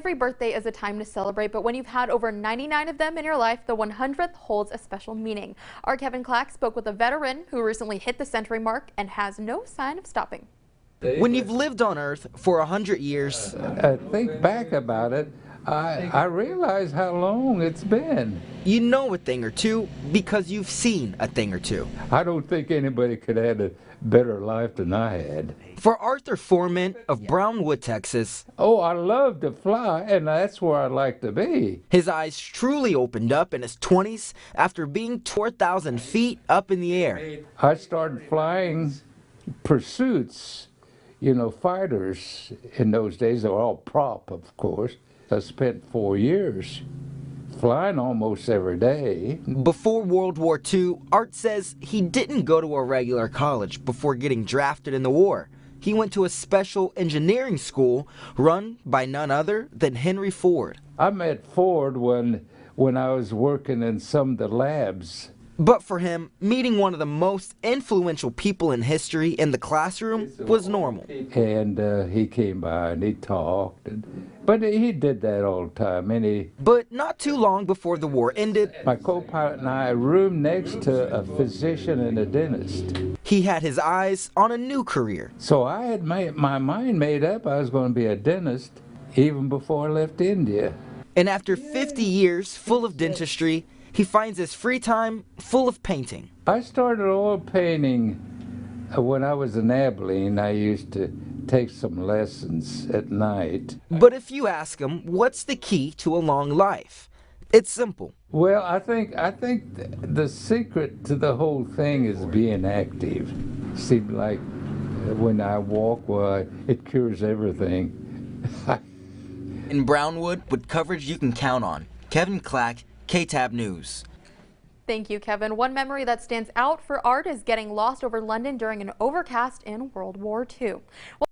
every birthday is a time to celebrate, but when you've had over 99 of them in your life, the 100th holds a special meaning. Our Kevin Clack spoke with a veteran who recently hit the century mark and has no sign of stopping. When you've lived on Earth for 100 years, think back about it, I realize how long it's been. you know a thing or two because you've seen a thing or two. I don't think anybody could have had a better life than I had. For Arthur Foreman of Brownwood, Texas, Oh, I love to fly, and that's where I'd like to be. his eyes truly opened up in his 20s after being 4,000 feet up in the air. I started flying pursuits, fighters in those days. They were all prop, of course. I spent 4 years flying almost every day. Before World War II, Art says he didn't go to a regular college before getting drafted in the war. He went to a special engineering school run by none other than Henry Ford. I met Ford when I was working in some of the labs. But for him, meeting one of the most influential people in history in the classroom was normal. And he came by and he talked. But he did that all the time. But not too long before the war ended, My co-pilot and I roomed next to a physician and a dentist. he had his eyes on a new career. So I had my mind made up I was going to be a dentist even before I left India. And after 50 years full of dentistry, he finds his free time full of painting. I started oil painting when I was in Abilene. I used to take some lessons at night. But if you ask him what's the key to a long life, it's simple. Well, I think the secret to the whole thing is being active. Seems like when I walk, it cures everything. In Brownwood, with coverage you can count on. Kevin Clack, KTAB News. Thank you, Kevin. One memory that stands out for Art is getting lost over London during an overcast in World War II.